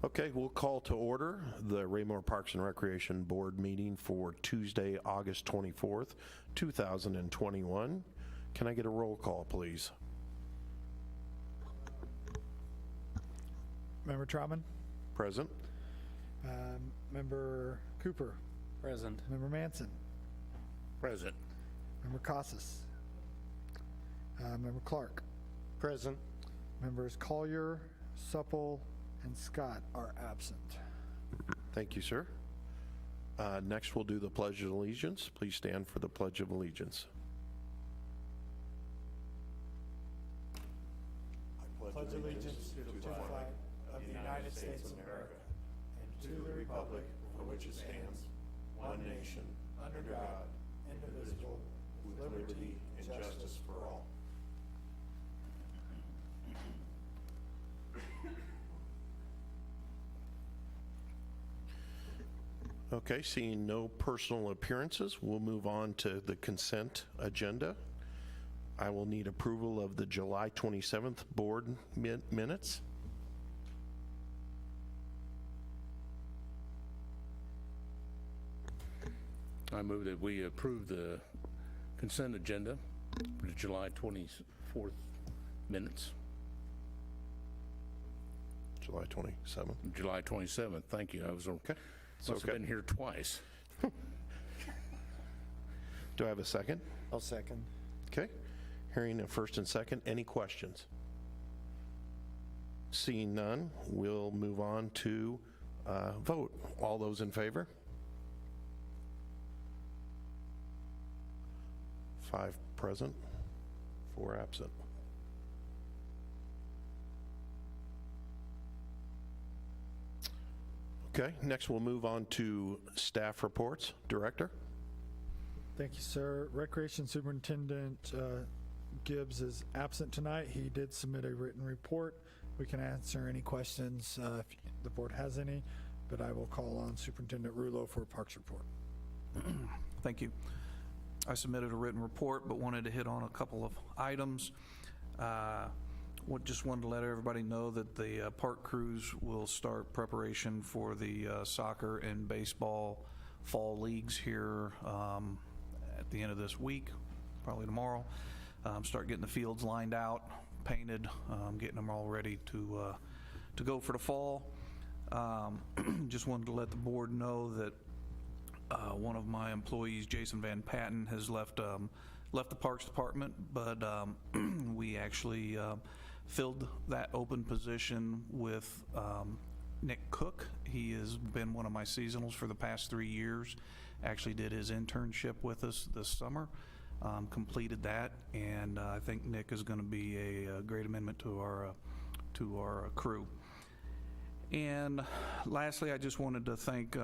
Okay, we'll call to order the Raymore Parks and Recreation Board meeting for Tuesday, August 24th, 2021. Can I get a roll call, please? Member Trotman? Present. Member Cooper? Present. Member Manson? Present. Member Casas? Member Clark? Present. Members Collier, Supple, and Scott are absent. Thank you, sir. Next, we'll do the Pledge of Allegiance. Please stand for the Pledge of Allegiance. Pledge allegiance to the flag of the United States of America and to the republic for which it stands, one nation, under God, indivisible, with liberty and justice for all. Okay, seeing no personal appearances, we'll move on to the consent agenda. I will need approval of the July 27th board minutes. I move that we approve the consent agenda for the July 24th minutes. July 27th. July 27th, thank you. I was Okay. must have been here twice. Do I have a second? I'll second. Okay. Hearing a first and second, any questions? Seeing none, we'll move on to vote. All those in favor? 5 present, 4 absent. Okay, next we'll move on to staff reports. Director? Thank you, sir. Recreation Superintendent Gibbs is absent tonight. He did submit a written report. We can answer any questions if the board has any, but I will call on Superintendent Rulo for a parks report. Thank you. I submitted a written report, but wanted to hit on a couple of items. Just wanted to let everybody know that the park crews will start preparation for the soccer and baseball fall leagues here at the end of this week, probably tomorrow. Start getting the fields lined out, painted, getting them all ready to go for the fall. Just wanted to let the board know that one of my employees, Jason Van Patten, has left the Parks Department, but we actually filled that open position with Nick Cook. He has been one of my seasonals for the past 3 years. Actually did his internship with us this summer, completed that, and I think Nick is going to be a great amendment to our crew. And lastly, I just wanted to thank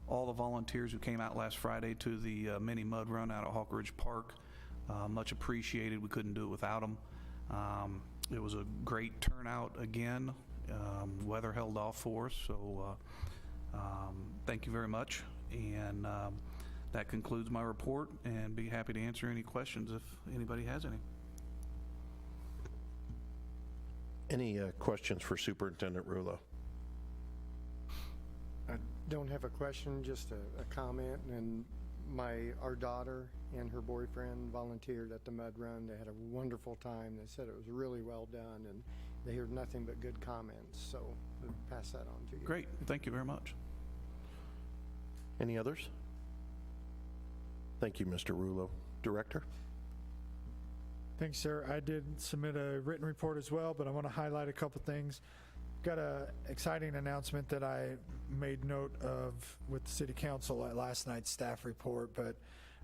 all the volunteers who came out last Friday to the mini mud run out at Hawk Ridge Park. Much appreciated. We couldn't do it without them. It was a great turnout again. Weather held off for us, so thank you very much. And that concludes my report, and be happy to answer any questions if anybody has any. Any questions for Superintendent Rulo? I don't have a question, just a comment. And our daughter and her boyfriend volunteered at the mud run. They had a wonderful time. They said it was really well done, and they heard nothing but good comments. So I'll pass that on to you. Great. Thank you very much. Any others? Thank you, Mr. Rulo. Director? Thanks, sir. I did submit a written report as well, but I want to highlight a couple things. Got an exciting announcement that I made note of with the City Council at last night's staff report, but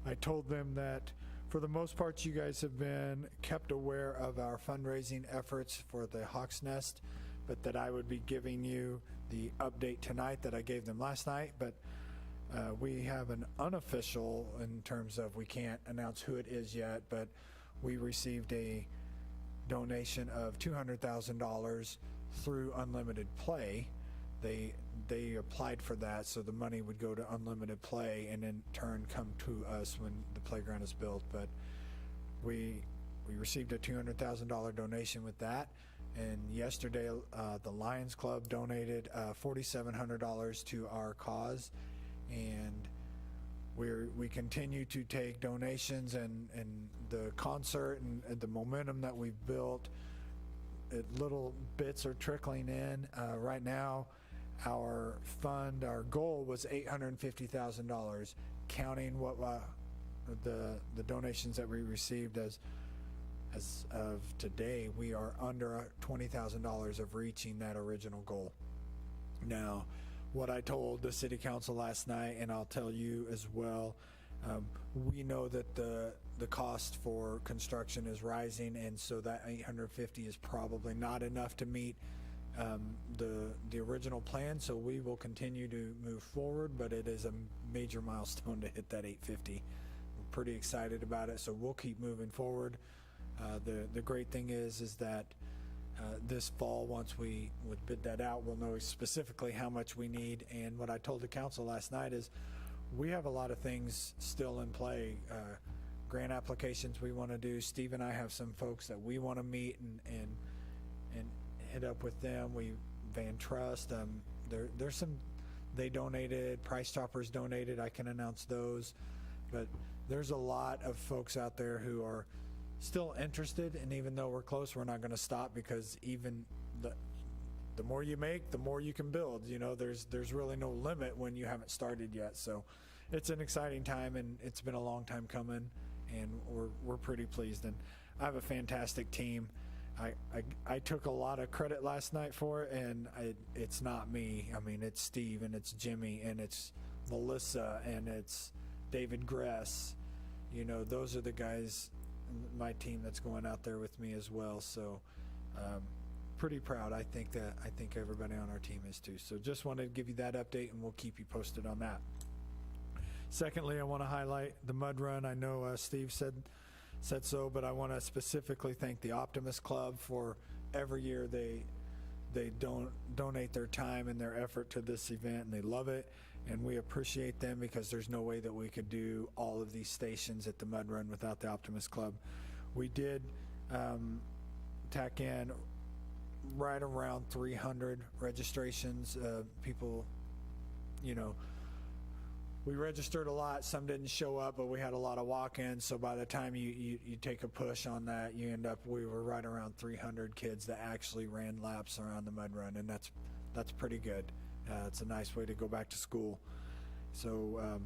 I told them that for the most part you guys have been kept aware of our fundraising efforts for the Hawk's Nest, but that I would be giving you the update tonight that I gave them last night. But we have an unofficial, in terms of we can't announce who it is yet, but we received a donation of $200,000 through Unlimited Play. They applied for that, so the money would go to Unlimited Play and in turn come to us when the playground is built. But we received a $200,000 donation with that, And yesterday, the Lions Club donated $4,700 to our cause, and we continue to take donations, and the concert and the momentum that we've built, little bits are trickling in. Right now, our goal was $850,000, counting what the donations that we received. As of today, we are under $20,000 of reaching that original goal. Now, what I told the city council last night, and I'll tell you as well, we know that the cost for construction is rising, and so that 850 is probably not enough to meet the original plan. So we will continue to move forward, but it is a major milestone to hit that 850. We're pretty excited about it, so we'll keep moving forward. The great thing is that this fall, once we would bid that out, we'll know specifically how much we need. And what I told the council last night is we have a lot of things still in play. Grant applications we want to do. Steve and I have some folks that we want to meet and hit up with them. Van Trust, there's some, they donated, Price Choppers donated, I can announce those. But there's a lot of folks out there who are still interested, and even though we're close, we're not going to stop, because even the more you make, the more you can build. You know, there's really no limit when you haven't started yet. So it's an exciting time, and it's been a long time coming, and we're pretty pleased. And I have a fantastic team. I took a lot of credit last night for it, and it's not me. I mean, it's Steve, and it's Jimmy, and it's Melissa, and it's David Gress. You know, those are the guys, my team, that's going out there with me as well. So pretty proud. I think everybody on our team is too. So just wanted to give you that update, and we'll keep you posted on that. Secondly, I want to highlight the mud run. I know Steve said so, but I want to specifically thank the Optimist Club for every year they donate their time and their effort to this event, and they love it. And we appreciate them, because there's no way that we could do all of these stations at the Mud Run without the Optimist Club. We did tack in right around 300 registrations. People, you know, we registered a lot. Some didn't show up, but we had a lot of walk-ins. So by the time you take a push on that, we were right around 300 kids that actually ran laps around the Mud Run, and that's pretty good. It's a nice way to go back to school. So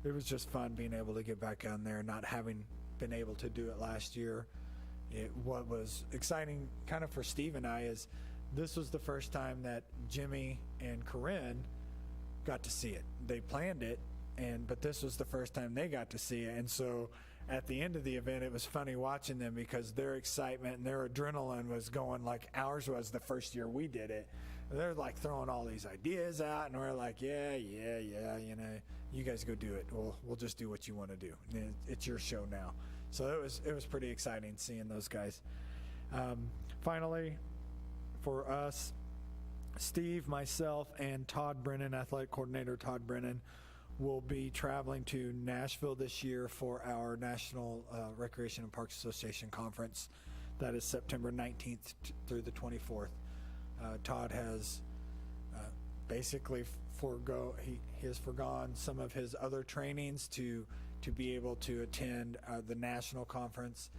it was just fun being able to get back on there, not having been able to do it last year. What was exciting kind of for Steve and I is this was the first time that Jimmy and Corinne got to see it. They planned it, but this was the first time they got to see it. And so at the end of the event, it was funny watching them, because their excitement and their adrenaline was going like ours was the first year we did it. They're like throwing all these ideas out, and we're like, yeah, you know, you guys go do it. We'll just do what you want to do. It's your show now. So it was pretty exciting seeing those guys. Finally, for us, Steve, myself, and Todd Brennan, athletic coordinator Todd Brennan, will be traveling to Nashville this year for our National Recreation and Parks Association Conference. That is September 19th through the 24th. Todd has basically he has forgone some of his other trainings to be able to attend the national conference.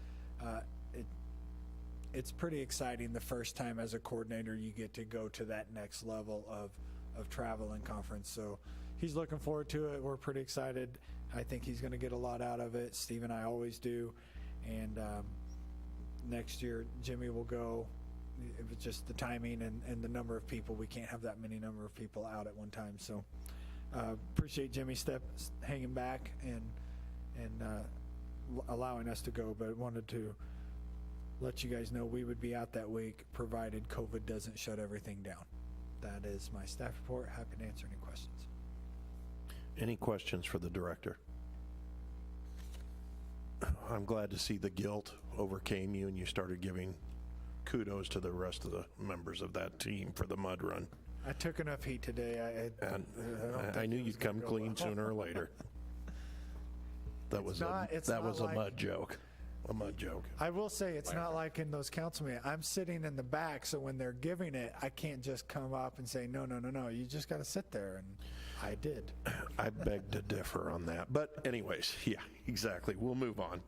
It's pretty exciting the first time as a coordinator you get to go to that next level of travel and conference. So he's looking forward to it. We're pretty excited. I think he's going to get a lot out of it. Steve and I always do. And next year Jimmy will go. It was just the timing and the number of people. We can't have that many number of people out at one time. So appreciate Jimmy hanging back and allowing us to go, but wanted to let you guys know we would be out that week, provided COVID doesn't shut everything down. That is my staff report. Happy to answer any questions. Any questions for the director? I'm glad to see the guilt overcame you and you started giving kudos to the rest of the members of that team for the mud run. I took enough heat today. I knew you'd come clean sooner or later. That was a mud joke. I'm not joking. I will say, it's not like in those council meetings. I'm sitting in the back, so when they're giving it, I can't just come up and say, no, no, no, no. You just got to sit there, and I did. I beg to differ on that. But anyways, yeah, exactly. We'll move on.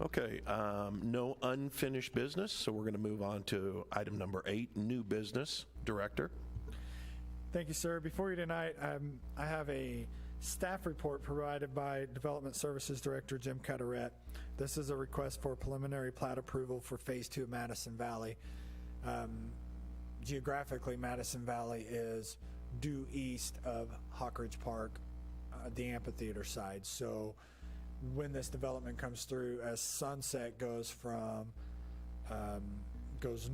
Okay, no unfinished business, so we're going to move on to item number 8, new business. Director? Thank you, sir. Before you tonight, I have a staff report provided by Development Services Director Jim Cutaret. This is a request for preliminary plat approval for Phase 2 of Madison Valley. Geographically, Madison Valley is due east of Hawkridge Park, the amphitheater side. So when this development comes through, as Sunset goes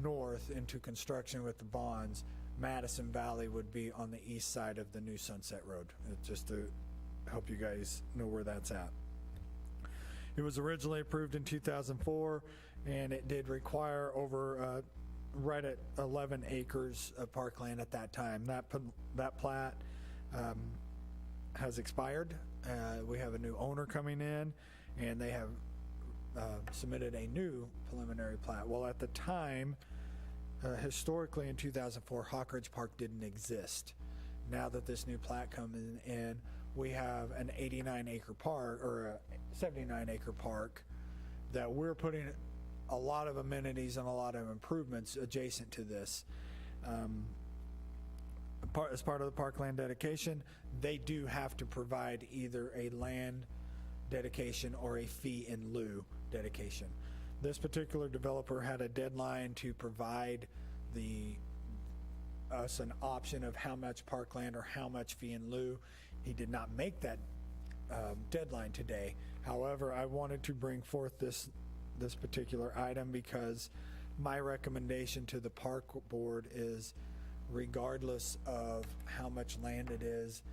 north into construction with the bonds, Madison Valley would be on the east side of the new Sunset Road, just to help you guys know where that's at. It was originally approved in 2004, and it did require over right at 11 acres of parkland at that time. That plat has expired. We have a new owner coming in, and they have submitted a new preliminary plat. Well, at the time, historically in 2004, Hawkridge Park didn't exist. Now that this new plat comes in, we have an 89-acre park, or a 79-acre park, that we're putting a lot of amenities and a lot of improvements adjacent to this. As part of the parkland dedication, they do have to provide either a land dedication or a fee in lieu dedication. This particular developer had a deadline to provide us an option of how much parkland or how much fee in lieu. He did not make that deadline today. However, I wanted to bring forth this particular item because my recommendation to the park board is, regardless of how much land it is,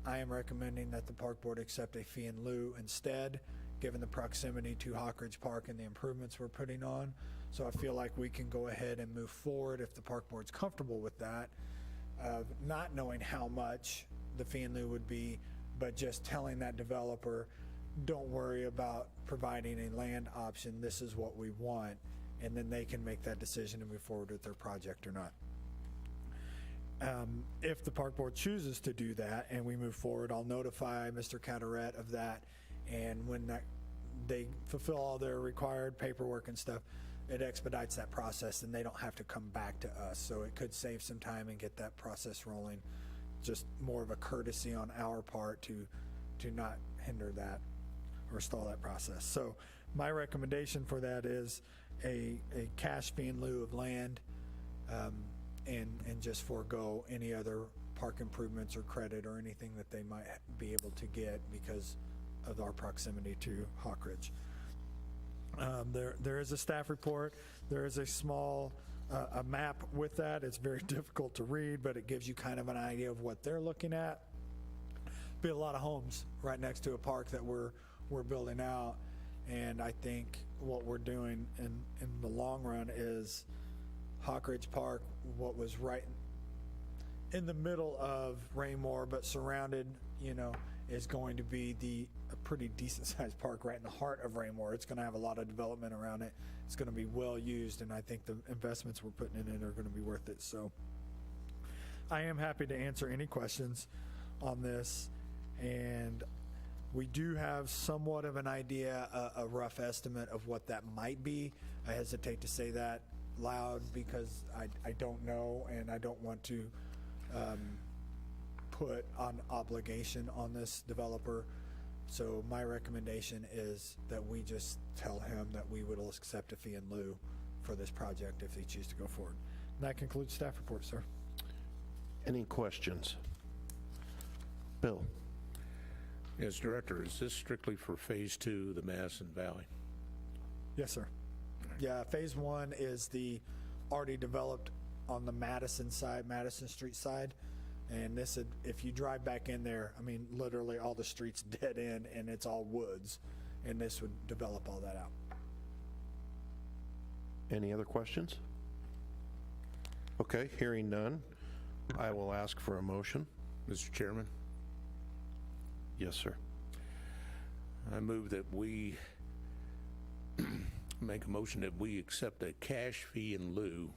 I am recommending that the park board accept a fee in lieu instead, given the proximity to Hawkridge Park and the improvements we're putting on. So I feel like we can go ahead and move forward if the park board's comfortable with that, not knowing how much the fee in lieu would be, but just telling that developer, don't worry about providing a land option, this is what we want, and then they can make that decision and move forward with their project or not. If the park board chooses to do that and we move forward, I'll notify Mr. Cutaret of that, and when they fulfill all their required paperwork and stuff, it expedites that process and they don't have to come back to us. So it could save some time and get that process rolling. Just more of a courtesy on our part to not hinder that or stall that process. So my recommendation for that is a cash fee in lieu of land, and just forego any other park improvements or credit or anything that they might be able to get because of our proximity to Hawkridge. There is a staff report. There is a small a map with that. It's very difficult to read, but it gives you kind of an idea of what they're looking at. Be a lot of homes right next to a park that we're building out, and I think what we're doing in the long run is Hawkridge Park, what was right in the middle of Raymore, but surrounded, is going to be a pretty decent sized park right in the heart of Raymore. It's going to have a lot of development around it. It's going to be well used, and I think the investments we're putting in it are going to be worth it. So I am happy to answer any questions on this, and we do have somewhat of an idea, a rough estimate of what that might be. I hesitate to say that loud because I don't know, and I don't want to put an obligation on this developer. So my recommendation is that we just tell him that we will accept a fee in lieu for this project if they choose to go forward. And that concludes staff report, sir. Any questions? Bill? Yes, Director, is this strictly for Phase 2, the Madison Valley? Yes, sir. Yeah, phase 1 is the already developed on the Madison side, Madison Street side. And this, if you drive back in there, I mean, literally all the streets dead end and it's all woods. And this would develop all that out. Any other questions? Okay, hearing none, I will ask for a motion. Mr. Chairman, Yes, sir. I move that we make a motion that we accept a cash fee in lieu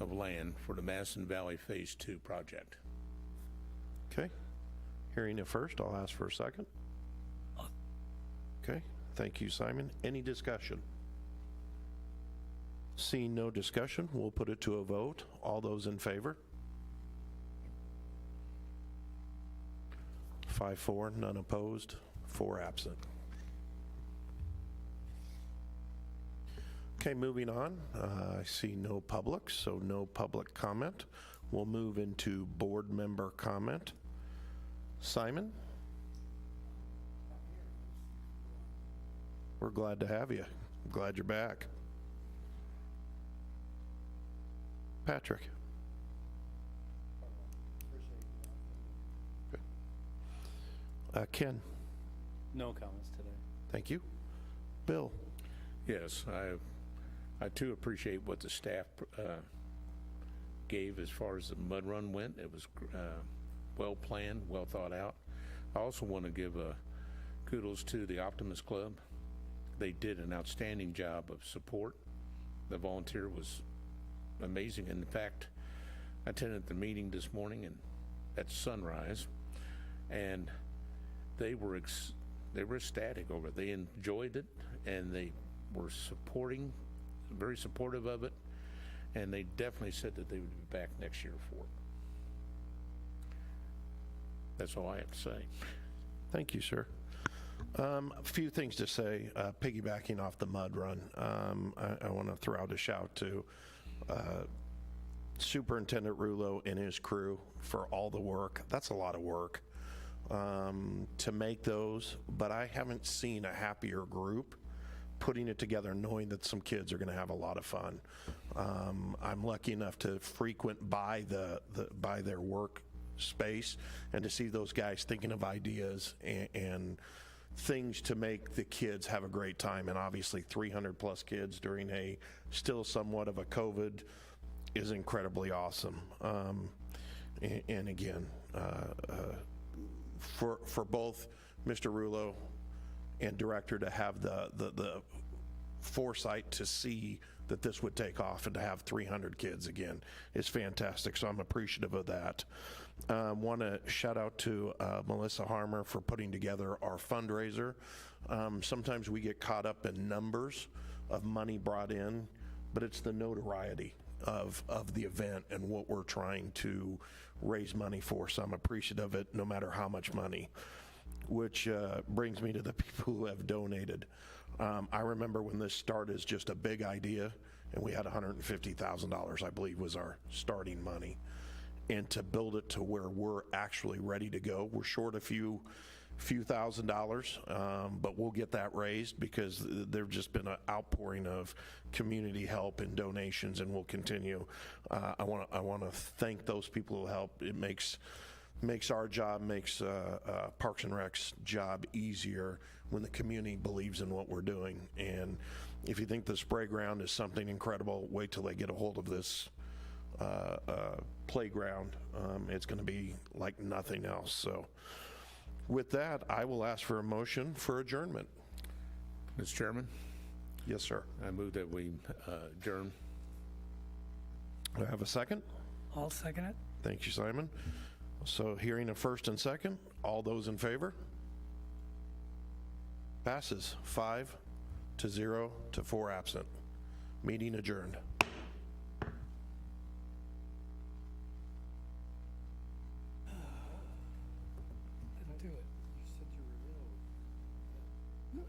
of land for the Madison Valley Phase 2 project. Okay. Hearing it first, I'll ask for a second. Okay. Thank you, Simon. Any discussion? Seeing no discussion, we'll put it to a vote. All those in favor? 5-4, none opposed, 4 absent. Okay, moving on. I see no public, so no public comment. We'll move into board member comment. Simon? We're glad to have you. Glad you're back. Patrick? Ken? No comments today. Thank you. Bill? Yes, I too appreciate what the staff gave as far as the mud run went. It was well planned, well thought out. I also want to give kudos to the Optimist Club. They did an outstanding job of support. The volunteer was amazing. In fact, I attended the meeting this morning and at sunrise, and they were ecstatic over it. They enjoyed it, and they were very supportive of it, and they definitely said that they would be back next year for it. That's all I have to say. Thank you, sir. A few things to say, piggybacking off the mud run. I want to throw out a shout to Superintendent Rulo and his crew for all the work. That's a lot of work to make those, but I haven't seen a happier group putting it together, knowing that some kids are going to have a lot of fun. I'm lucky enough to frequent by their work space and to see those guys thinking of ideas and things to make the kids have a great time. And obviously 300 plus kids during a still somewhat of a COVID is incredibly awesome. And again, for both Mr. Rulo and director to have the foresight to see that this would take off and to have 300 kids again is fantastic. So I'm appreciative of that. Want to shout out to Melissa Harmer for putting together our fundraiser. Sometimes we get caught up in numbers of money brought in, but it's the notoriety of the event and what we're trying to raise money for. So I'm appreciative of it no matter how much money, which brings me to the people who have donated. I remember when this started as just a big idea, and we had $150,000, I believe, was our starting money. And to build it to where we're actually ready to go, we're short a few $1,000s, but we'll get that raised because there's just been an outpouring of community help and donations, and we'll continue. I want to thank those people who help. It makes our job, makes Parks and Rec's job easier when the community believes in what we're doing. And if you think the spray ground is something incredible, wait till they get a hold of this playground. It's going to be like nothing else. So with that, I will ask for a motion for adjournment. Mr. Chairman, Yes, sir. I move that we adjourn. Do I have a second? I'll second it. Thank you, Simon. So hearing a first and second, all those in favor? Passes 5-0 to 4 absent. Meeting adjourned. Didn't do it. You said you were ill. No.